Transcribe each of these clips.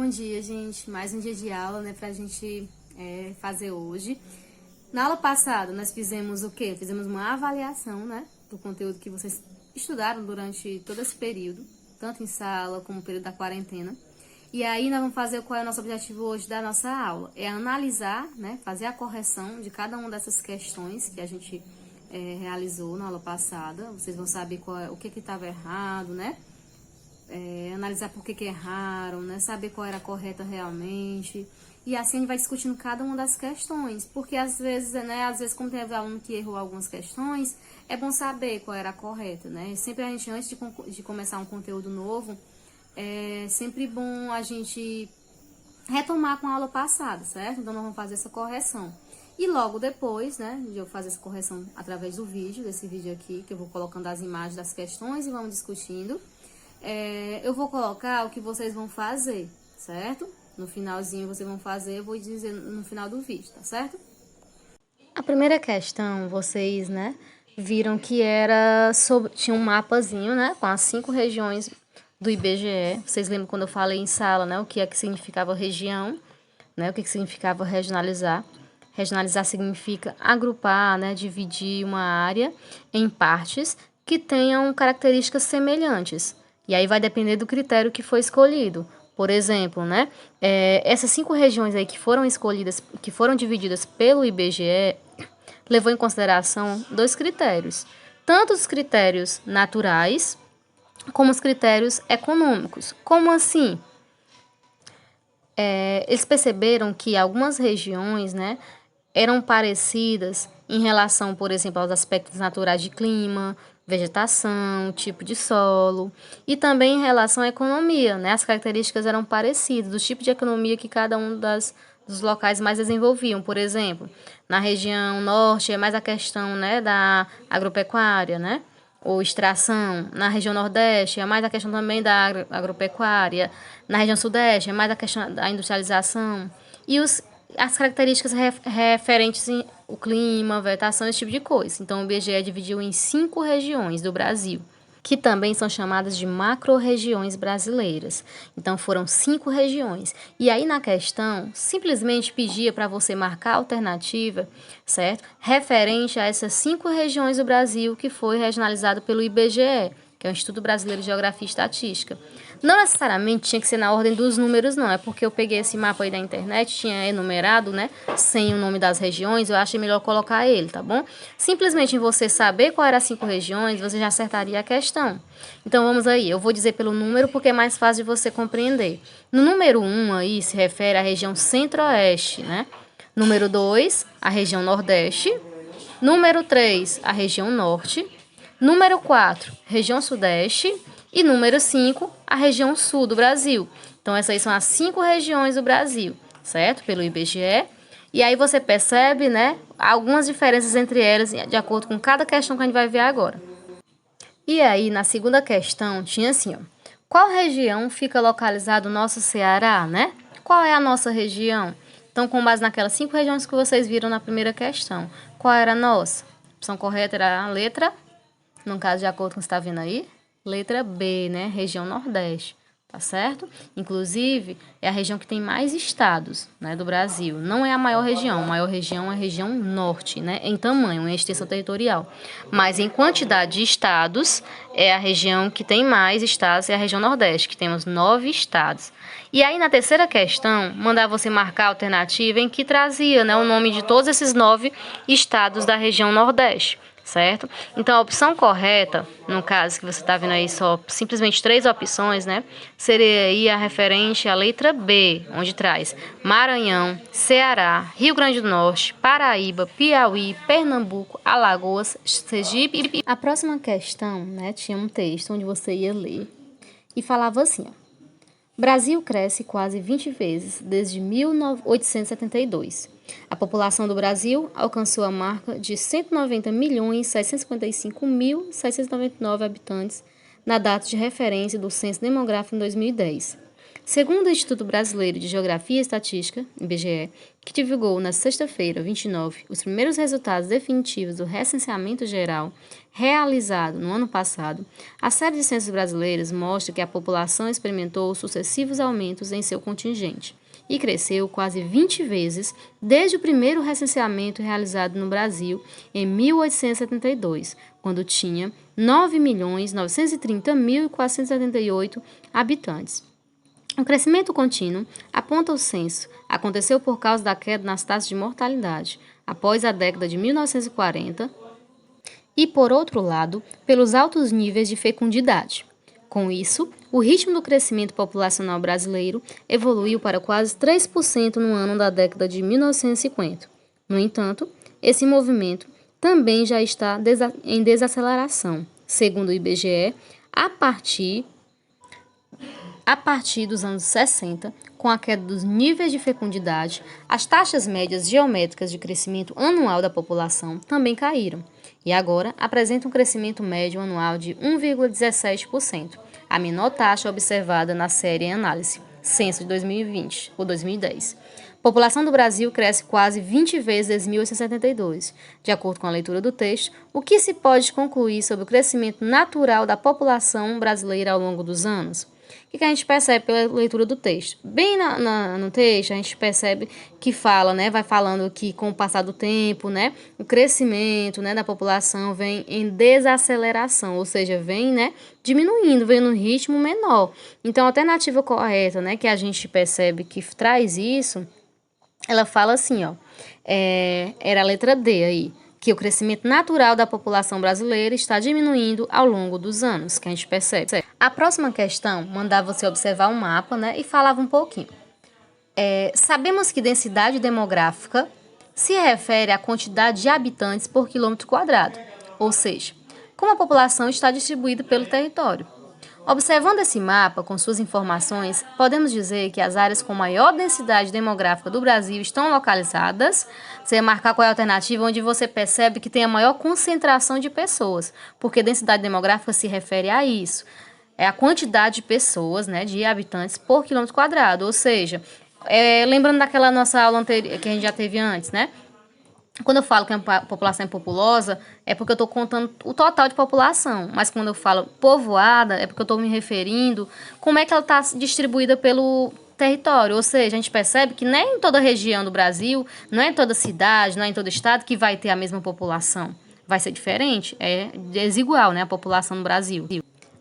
bom dia, gente. Mais um dia de aula, né, pra gente fazer hoje. Na aula passada, nós fizemos o quê? Fizemos uma avaliação, né, do conteúdo que vocês estudaram durante todo esse período, tanto em sala como no período da quarentena. E aí, nós vamos fazer qual é o nosso objetivo hoje da nossa aula. É analisar, né, fazer a correção de cada uma dessas questões que a gente realizou na aula passada. Vocês vão saber o que estava errado, né? Analisar por que erraram, né? Saber qual era a correta realmente. E assim a gente vai discutindo cada uma das questões. Porque às vezes, né? Às vezes, como teve aluno que errou algumas questões, é bom saber qual era a correta, né? Sempre a gente, antes de começar um conteúdo novo, é sempre bom a gente retomar com a aula passada, certo? Então, nós vamos fazer essa correção. E logo depois, né, de eu fazer essa correção através do vídeo, desse vídeo aqui, que eu vou colocando as imagens das questões e vamos discutindo, eu vou colocar o que vocês vão fazer, certo? No finalzinho vocês vão fazer, eu vou dizer no final do vídeo, tá certo? A primeira questão, vocês, né, viram que era sobre, tinha um mapazinho, né, com as 5 regiões do IBGE. Vocês lembram quando eu falei em sala, né, o que é que significava região, né, o que significava regionalizar. Regionalizar significa agrupar, né, dividir uma área em partes que tenham características semelhantes. E aí vai depender do critério que foi escolhido. Por exemplo, né, essas 5 regiões aí que foram escolhidas, que foram divididas pelo IBGE, levou em consideração 2 critérios. Tanto os critérios naturais, como os critérios econômicos. Como assim? Eles perceberam que algumas regiões, né, eram parecidas em relação, por exemplo, aos aspectos naturais de clima, vegetação, tipo de solo, e também em relação à economia, né? As características eram parecidas, do tipo de economia que cada um dos locais mais desenvolviam. Por exemplo, na região norte é mais a questão, né, da agropecuária, né? Ou extração. Na região nordeste é mais a questão também da agropecuária. Na região sudeste é mais a questão da industrialização. E as características referentes ao clima, vegetação, esse tipo de coisa. Então, o IBGE dividiu em 5 regiões do Brasil, que também são chamadas de macro-regiões brasileiras. Então, foram 5 regiões. E aí, na questão, simplesmente pedia para você marcar a alternativa, certo? Referente a essas 5 regiões do Brasil que foi regionalizado pelo IBGE, que é o Instituto Brasileiro de Geografia e Estatística. Não necessariamente tinha que ser na ordem dos números, não. É porque eu peguei esse mapa aí da internet, tinha enumerado, né, sem o nome das regiões, eu achei melhor colocar ele, tá bom? Simplesmente em você saber qual eram as 5 regiões, você já acertaria a questão. Então, vamos aí. Eu vou dizer pelo número porque é mais fácil de você compreender. No número 1 aí, se refere à região centro-oeste, né? Número 2, a região nordeste. Número 3, a região norte. Número 4, região sudeste. E número 5, a região sul do Brasil. Então, essas aí são as 5 regiões do Brasil, certo? Pelo IBGE. E aí você percebe, né, algumas diferenças entre elas de acordo com cada questão que a gente vai ver agora. E aí, na segunda questão, tinha assim, ó. Qual região fica localizado o nosso Ceará, né? Qual é a nossa região? Então, com base naquelas 5 regiões que vocês viram na primeira questão, qual era a nossa? A opção correta era a letra, no caso, de acordo com o que você está vendo aí, letra B, né? Região Nordeste, tá certo? Inclusive, é a região que tem mais estados, né, do Brasil. Não é a maior região é a região Norte, né? Em tamanho, em extensão territorial. Mas em quantidade de estados, é a região que tem mais estados, é a região Nordeste, que temos 9 estados. E aí, na terceira questão, mandar você marcar a alternativa em que trazia, né, o nome de todos esses 9 estados da região Nordeste. Certo? Então, a opção correta, no caso que você está vendo aí só simplesmente 3 opções, né? Seria aí a referente à letra B, onde traz Maranhão, Ceará, Rio Grande do Norte, Paraíba, Piauí, Pernambuco, Alagoas, Sergipe. A próxima questão, né, tinha um texto onde você ia ler e falava assim, ó. Brasil cresce quase 20 vezes desde 1872. A população do Brasil alcançou a marca de 190.655.699 habitantes na data de referência do Censo Demográfico em 2010. Segundo o Instituto Brasileiro de Geografia e Estatística, IBGE, que divulgou na sexta-feira, 29, os primeiros resultados definitivos do recenseamento geral realizado no ano passado, a série de censos brasileiros mostra que a população experimentou sucessivos aumentos em seu contingente e cresceu quase 20 vezes desde o primeiro recenseamento realizado no Brasil em 1872, quando tinha 9.930.478 habitantes. O crescimento contínuo, aponta o censo, aconteceu por causa da queda nas taxas de mortalidade após a década de 1940 e, por outro lado, pelos altos níveis de fecundidade. Com isso, o ritmo do crescimento populacional brasileiro evoluiu para quase 3% no ano da década de 1950. No entanto, esse movimento também já está em desaceleração, segundo o IBGE, a partir dos anos 60, com a queda dos níveis de fecundidade, as taxas médias geométricas de crescimento anual da população também caíram e agora apresentam um crescimento médio anual de 1,17%, a menor taxa observada na série em análise, censo de 2020 ou 2010. A população do Brasil cresce quase 20 vezes desde 1872, de acordo com a leitura do texto. O que se pode concluir sobre o crescimento natural da população brasileira ao longo dos anos? O que a gente percebe pela leitura do texto? Bem no texto, a gente percebe que fala, né, vai falando que com o passar do tempo, né, o crescimento, né, da população vem em desaceleração, ou seja, vem, né, diminuindo, vem num ritmo menor. Então, a alternativa correta, né, que a gente percebe que traz isso, ela fala assim, ó, era a letra D aí, que o crescimento natural da população brasileira está diminuindo ao longo dos anos, que a gente percebe. A próxima questão mandava você observar um mapa, né, e falava um pouquinho. Sabemos que densidade demográfica se refere à quantidade de habitantes por quilômetro quadrado, ou seja, como a população está distribuída pelo território. Observando esse mapa com suas informações, podemos dizer que as áreas com maior densidade demográfica do Brasil estão localizadas. Você vai marcar qual é a alternativa onde você percebe que tem a maior concentração de pessoas, porque densidade demográfica se refere a isso. É a quantidade de pessoas, né, de habitantes por quilômetro quadrado, ou seja, lembrando daquela nossa aula anterior que a gente já teve antes, né? Quando eu falo que a população é populosa, é porque eu estou contando o total de população. Mas quando eu falo povoada, é porque eu estou me referindo como é que ela está distribuída pelo território. Ou seja, a gente percebe que nem em toda região do Brasil, não é em toda cidade, não é em todo estado que vai ter a mesma população. Vai ser diferente, é desigual, né, a população no Brasil.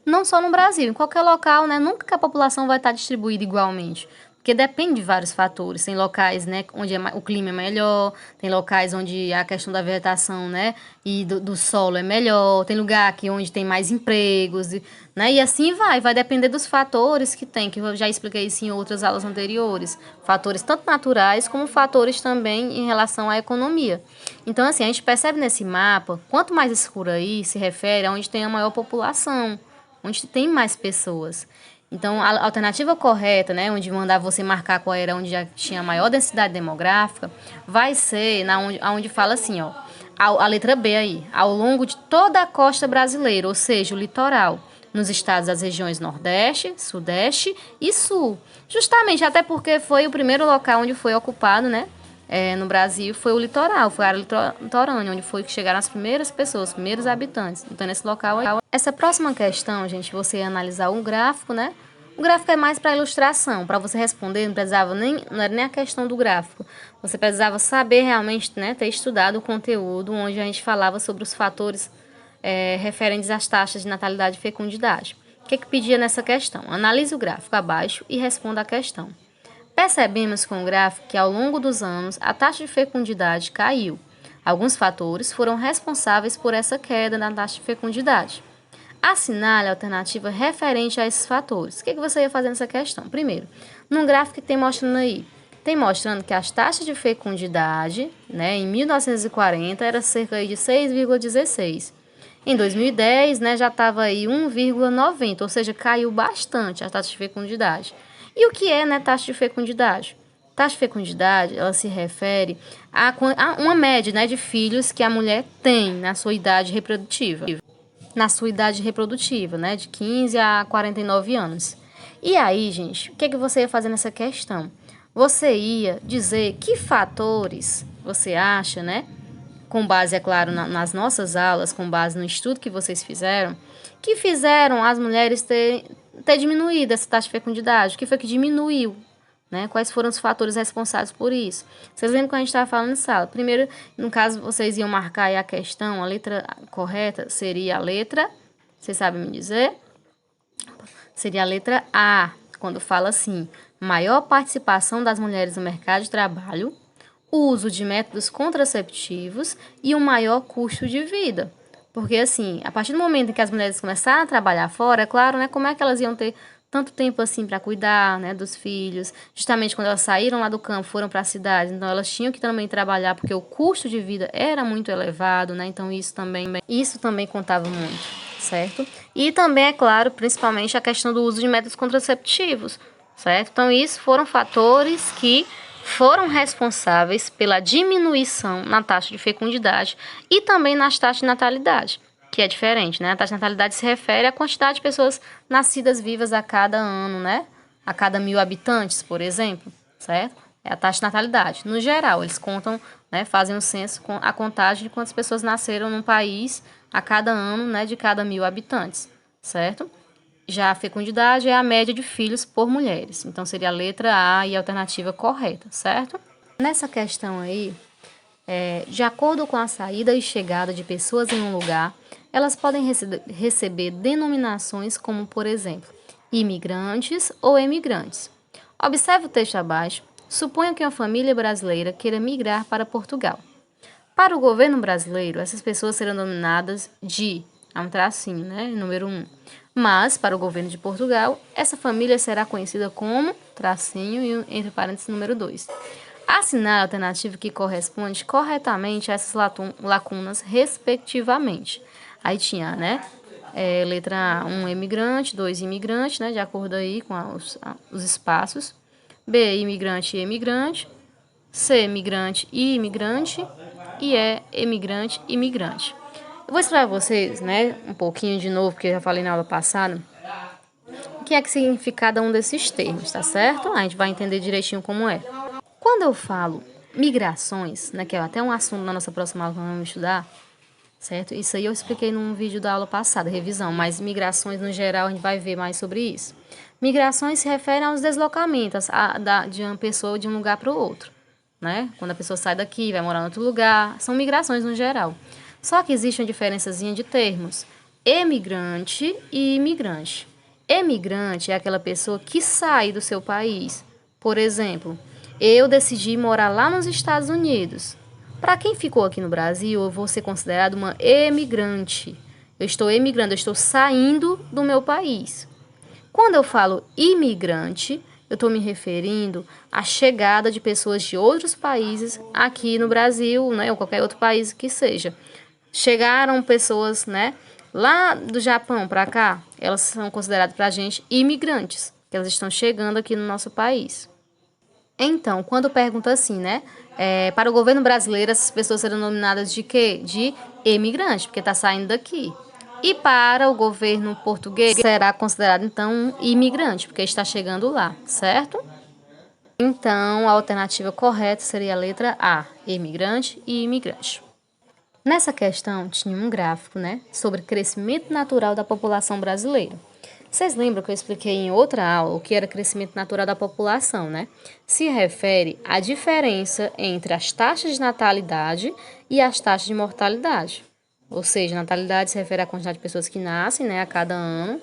Não só no Brasil, em qualquer local, né, nunca que a população vai estar distribuída igualmente. Porque depende de vários fatores. Tem locais, né, onde o clima é melhor, tem locais onde a questão da vegetação, né, e do solo é melhor, tem lugar aqui onde tem mais empregos, né, e assim vai depender dos fatores que tem, que eu já expliquei isso em outras aulas anteriores. Fatores tanto naturais como fatores também em relação à economia. Então, assim, a gente percebe nesse mapa, quanto mais escuro aí se refere a onde tem a maior população, onde tem mais pessoas. Então, a alternativa correta, né, onde mandar você marcar qual era onde já tinha maior densidade demográfica, vai ser onde fala assim, ó, a letra B aí, ao longo de toda a costa brasileira, ou seja, o litoral, nos estados das regiões Nordeste, Sudeste e Sul. Justamente, até porque foi o primeiro local onde foi ocupado, né, no Brasil, foi o litoral, foi a área litorânea, onde foi que chegaram as primeiras pessoas, os primeiros habitantes. Então, nesse local aí. Essa próxima questão, gente, você ia analisar um gráfico, né? O gráfico é mais para ilustração. Para você responder, não era nem a questão do gráfico. Você precisava saber realmente, né, ter estudado o conteúdo onde a gente falava sobre os fatores referentes às taxas de natalidade e fecundidade. O que pedia nessa questão? Analise o gráfico abaixo e responda a questão. Percebemos com o gráfico que ao longo dos anos a taxa de fecundidade caiu. Alguns fatores foram responsáveis por essa queda na taxa de fecundidade. Assinale a alternativa referente a esses fatores. O que você ia fazer nessa questão? Primeiro, num gráfico que tem mostrando aí, tem mostrando que as taxas de fecundidade, né, em 1940 era cerca de 6,16. Em 2010, né, já estava aí 1,90, ou seja, caiu bastante a taxa de fecundidade. E o que é, né, taxa de fecundidade? Taxa de fecundidade, ela se refere a uma média, né, de filhos que a mulher tem na sua idade reprodutiva. Na sua idade reprodutiva, né, de 15 a 49 anos. E aí, gente, o que é que você ia fazer nessa questão? Você ia dizer que fatores você acha, né? Com base, é claro, nas nossas aulas, com base no estudo que vocês fizeram, que fizeram as mulheres ter diminuído essa taxa de fecundidade. O que foi que diminuiu? Né? Quais foram os fatores responsáveis por isso? Vocês lembram que a gente estava falando em sala? Primeiro, no caso, vocês iam marcar aí a questão, a letra correta seria a letra, vocês sabem me dizer? Seria a letra A, quando fala assim, maior participação das mulheres no mercado de trabalho, uso de métodos contraceptivos e um maior custo de vida. Porque, assim, a partir do momento em que as mulheres começaram a trabalhar fora, é claro, né, como é que elas iam ter tanto tempo assim para cuidar, né, dos filhos? Justamente quando elas saíram lá do campo, foram para a cidade, então elas tinham que também trabalhar porque o custo de vida era muito elevado, né? Então isso também contava muito, certo? E também, é claro, principalmente a questão do uso de métodos contraceptivos, certo? Então isso foram fatores que foram responsáveis pela diminuição na taxa de fecundidade e também nas taxas de natalidade, que é diferente, né? A taxa de natalidade se refere à quantidade de pessoas nascidas vivas a cada ano, né? A cada 1.000 habitantes, por exemplo, certo? É a taxa de natalidade. No geral, eles contam, né? Fazem um censo com a contagem de quantas pessoas nasceram num país a cada ano, né? De cada 1.000 habitantes, certo? Já a fecundidade é a média de filhos por mulheres. Então, seria a letra A e a alternativa correta, certo? Nessa questão aí, de acordo com a saída e chegada de pessoas em um lugar, elas podem receber denominações como, por exemplo, imigrantes ou emigrantes. Observe o texto abaixo. Suponha que uma família brasileira queira migrar para Portugal. Para o governo brasileiro, essas pessoas serão denominadas de, há um tracinho, né, número 1. Mas, para o governo de Portugal, essa família será conhecida como, tracinho e entre parênteses, número 2. Assinar a alternativa que corresponde corretamente a essas lacunas, respectivamente. Aí tinha, né, letra A, 1 imigrante, 2 imigrante, né, de acordo aí com os espaços. B, imigrante e emigrante. C, imigrante e imigrante. E E, emigrante e imigrante. Eu vou explicar para vocês, né, um pouquinho de novo, porque eu já falei na aula passada, o que é que significa cada um desses termos, tá certo? A gente vai entender direitinho como é. Quando eu falo migrações, né, que é até um assunto na nossa próxima aula que nós vamos estudar, certo? Isso aí eu expliquei num vídeo da aula passada, revisão, mas migrações no geral a gente vai ver mais sobre isso. Migrações se referem aos deslocamentos de uma pessoa de um lugar para o outro, né? Quando a pessoa sai daqui, vai morar em outro lugar, são migrações no geral. Só que existe uma diferençazinha de termos, emigrante e imigrante. Emigrante é aquela pessoa que sai do seu país. Por exemplo, eu decidi morar lá nos Estados Unidos. Para quem ficou aqui no Brasil, eu vou ser considerado uma emigrante. Eu estou emigrando, eu estou saindo do meu país. Quando eu falo imigrante, eu estou me referindo à chegada de pessoas de outros países aqui no Brasil, né, ou qualquer outro país que seja. Chegaram pessoas, né, lá do Japão para cá, elas são consideradas para a gente imigrantes, que elas estão chegando aqui no nosso país. Então, quando pergunta assim, né, para o governo brasileiro, essas pessoas serão nominadas de quê? De imigrante, porque está saindo daqui. E para o governo português, será considerado, então, um imigrante, porque está chegando lá, certo? Então, a alternativa correta seria a letra A, imigrante e imigrante. Nessa questão, tinha um gráfico, né, sobre crescimento natural da população brasileira. Vocês lembram que eu expliquei em outra aula o que era crescimento natural da população, né? Se refere à diferença entre as taxas de natalidade e as taxas de mortalidade. Ou seja, natalidade se refere à quantidade de pessoas que nascem, né, a cada ano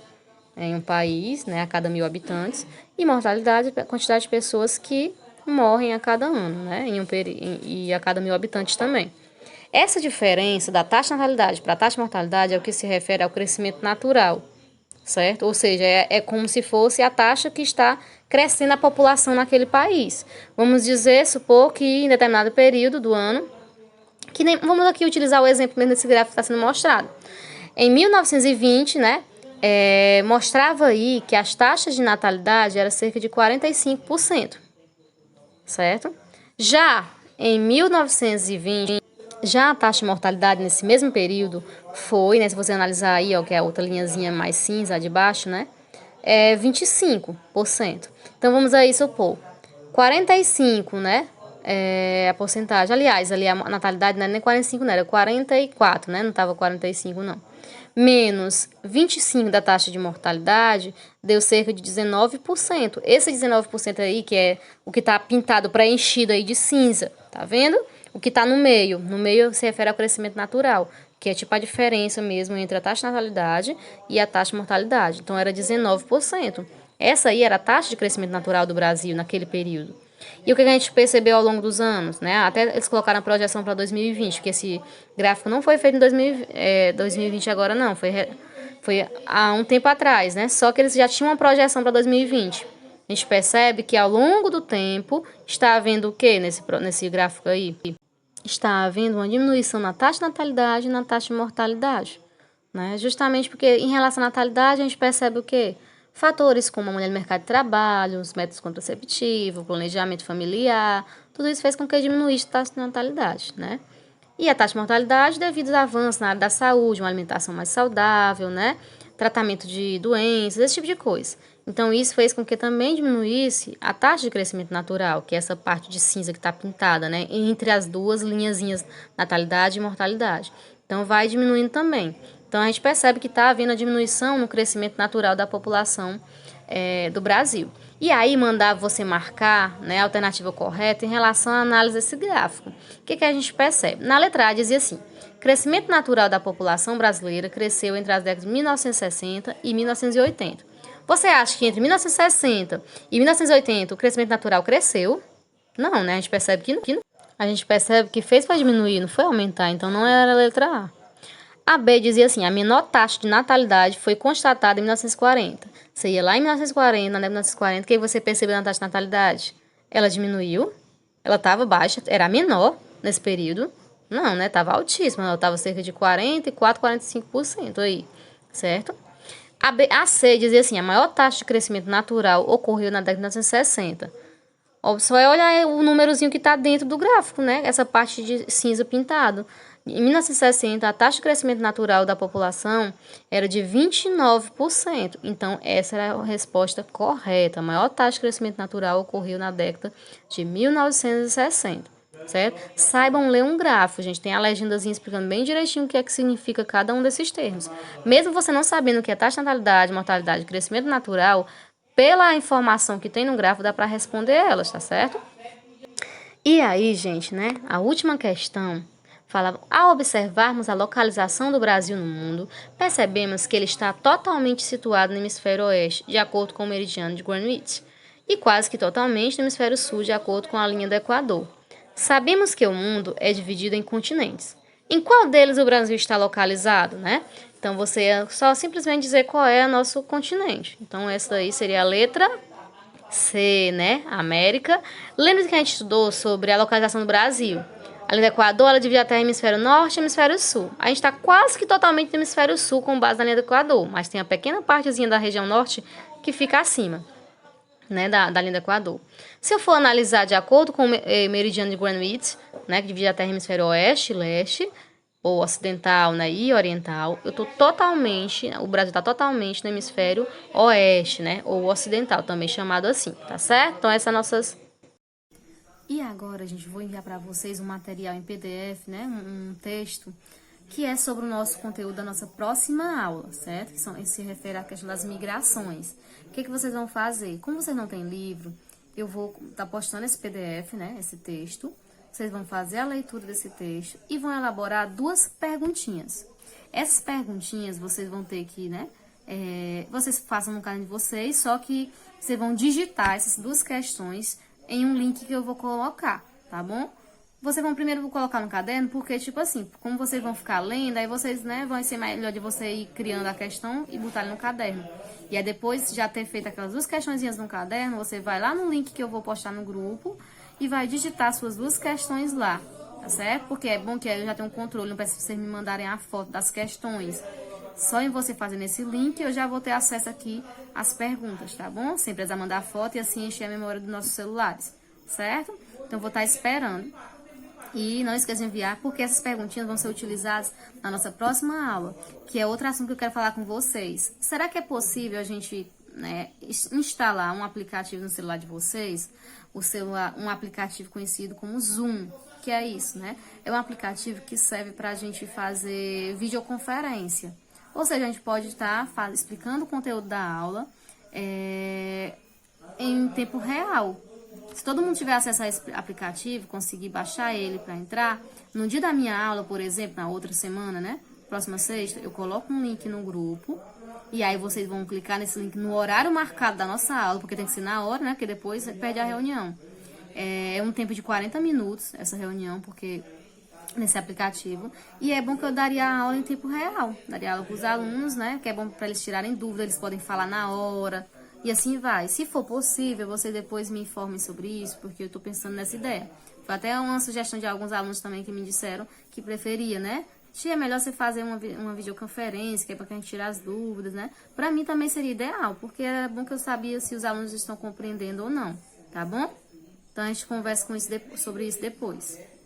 em um país, né, a cada 1.000 habitantes. E mortalidade é a quantidade de pessoas que morrem a cada ano, né, e a cada 1.000 habitantes também. Essa diferença da taxa de natalidade para a taxa de mortalidade é o que se refere ao crescimento natural, certo? Ou seja, é como se fosse a taxa que está crescendo a população naquele país. Vamos dizer, supor que em determinado período do ano, vamos aqui utilizar o exemplo mesmo desse gráfico que está sendo mostrado. Em 1920, né, mostrava aí que as taxas de natalidade eram cerca de 45%, certo? Já em 1920, já a taxa de mortalidade nesse mesmo período foi, né, se você analisar aí, ó, que é a outra linhazinha mais cinza de baixo, né, é 25%. Então, vamos aí supor, 45, né? É a porcentagem. Aliás, ali a natalidade não era nem 45, não, era 44, né? Não estava 45, não. Menos 25 da taxa de mortalidade, deu cerca de 19%. Esse 19% aí, que é o que está pintado, preenchido aí de cinza, tá vendo? O que está no meio se refere ao crescimento natural, que é tipo a diferença mesmo entre a taxa de natalidade e a taxa de mortalidade. Então, era 19%. Essa aí era a taxa de crescimento natural do Brasil naquele período. E o que a gente percebeu ao longo dos anos, né? Até eles colocaram a projeção para 2020, que esse gráfico não foi feito em 2020 agora, não. Foi há um tempo atrás, né? Só que eles já tinham uma projeção para 2020. A gente percebe que ao longo do tempo está havendo o que nesse gráfico aí? Está havendo uma diminuição na taxa de natalidade e na taxa de mortalidade, né? Justamente porque em relação à natalidade a gente percebe o quê? Fatores como a mulher no mercado de trabalho, os métodos contraceptivos, planejamento familiar, tudo isso fez com que diminuísse a taxa de natalidade, né? E a taxa de mortalidade devido aos avanços na área da saúde, uma alimentação mais saudável, né? Tratamento de doenças, esse tipo de coisa. Então, isso fez com que também diminuísse a taxa de crescimento natural, que é essa parte de cinza que está pintada, né? Entre as duas linhazinhas, natalidade e mortalidade. Então, vai diminuindo também. Então, a gente percebe que está havendo a diminuição no crescimento natural da população do Brasil. E aí, mandar você marcar, né, a alternativa correta em relação à análise desse gráfico. O que a gente percebe? Na letra A dizia assim: crescimento natural da população brasileira cresceu entre as décadas de 1960 e 1980. Você acha que entre 1960 e 1980 o crescimento natural cresceu? Não, né? A gente percebe que não. A gente percebe que fez para diminuir, não foi aumentar, então não era a letra A. A B dizia assim: a menor taxa de natalidade foi constatada em 1940. Você ia lá em 1940, na década de 1940, o que você percebeu na taxa de natalidade? Ela diminuiu, ela estava baixa, era menor nesse período. Não, né? Estava altíssima, ela estava cerca de 44, 45% aí, certo? A C dizia assim: a maior taxa de crescimento natural ocorreu na década de 1960. Só é olhar o númerozinho que está dentro do gráfico, né? Essa parte de cinza pintado. Em 1960, a taxa de crescimento natural da população era de 29%. Então, essa era a resposta correta. A maior taxa de crescimento natural ocorreu na década de 1960, certo? Saibam ler um gráfico, gente. Tem a legendazinha explicando bem direitinho o que é que significa cada um desses termos. Mesmo você não sabendo o que é taxa de natalidade, mortalidade e crescimento natural, pela informação que tem no gráfico, dá para responder elas, tá certo? E aí, gente, né? A última questão fala: ao observarmos a localização do Brasil no mundo, percebemos que ele está totalmente situado no hemisfério oeste, de acordo com o meridiano de Greenwich, e quase que totalmente no hemisfério sul, de acordo com a linha do Equador. Sabemos que o mundo é dividido em continentes. Em qual deles o Brasil está localizado, né? Então, você é só simplesmente dizer qual é o nosso continente. Então, essa aí seria a letra C, né? América. Lembra que a gente estudou sobre a localização do Brasil? A linha do Equador, ela divide a Terra em hemisfério norte e hemisfério sul. A gente está quase que totalmente no hemisfério sul com base na linha do Equador, mas tem a pequena partezinha da região norte que fica acima, né, da linha do Equador. Se eu for analisar de acordo com o meridiano de Greenwich, né, que divide a Terra em hemisfério oeste e leste, ou ocidental, né, e oriental, o Brasil está totalmente no hemisfério oeste, né, ou ocidental, também chamado assim, tá certo? Então, essas nossas... E agora, gente, vou enviar para vocês um material em PDF, né, um texto, que é sobre o nosso conteúdo da nossa próxima aula, certo? Que se refere à questão das migrações. O que vocês vão fazer? Como vocês não têm livro, eu vou estar postando esse PDF, né, esse texto. Vocês vão fazer a leitura desse texto e vão elaborar 2 perguntinhas. Essas perguntinhas vocês vão ter que, né, vocês façam no caderno de vocês, só que vocês vão digitar essas 2 questões em um link que eu vou colocar, tá bom? Vocês vão primeiro colocar no caderno, porque, tipo assim, como vocês vão ficar lendo, aí vocês, né, vão ser melhor de você ir criando a questão e botar no caderno. E aí, depois de já ter feito aquelas 2 questõezinhas no caderno, você vai lá no link que eu vou postar no grupo e vai digitar suas 2 questões lá, tá certo? Porque é bom que eu já tenho um controle, não preciso vocês me mandarem a foto das questões. Só em você fazer nesse link, eu já vou ter acesso aqui às perguntas, tá bom? Sem precisar mandar foto e assim encher a memória dos nossos celulares, certo? Então, eu vou estar esperando. E não esqueça de enviar, porque essas perguntinhas vão ser utilizadas na nossa próxima aula, que é outro assunto que eu quero falar com vocês. Será que é possível a gente né, instalar um aplicativo no celular de vocês, um aplicativo conhecido como Zoom, que é isso, né? É um aplicativo que serve para a gente fazer videoconferência. Ou seja, a gente pode estar explicando o conteúdo da aula em tempo real. Se todo mundo tiver acesso a esse aplicativo, conseguir baixar ele para entrar, no dia da minha aula, por exemplo, na outra semana, né? Próxima sexta, eu coloco um link no grupo e aí vocês vão clicar nesse link no horário marcado da nossa aula, porque tem que ser na hora, né? Porque depois perde a reunião. É um tempo de 40 minutos essa reunião, porque nesse aplicativo. E é bom que eu daria a aula em tempo real. Daria aula para os alunos, né? Que é bom para eles tirarem dúvida, eles podem falar na hora. E assim vai. Se for possível, você depois me informe sobre isso, porque eu estou pensando nessa ideia. Foi até uma sugestão de alguns alunos também que me disseram que preferia, né? Tia, é melhor você fazer uma videoconferência, que é para que a gente tirar as dúvidas, né? Para mim também seria ideal, porque é bom que eu sabia se os alunos estão compreendendo ou não, tá bom? Então a gente conversa sobre isso depois.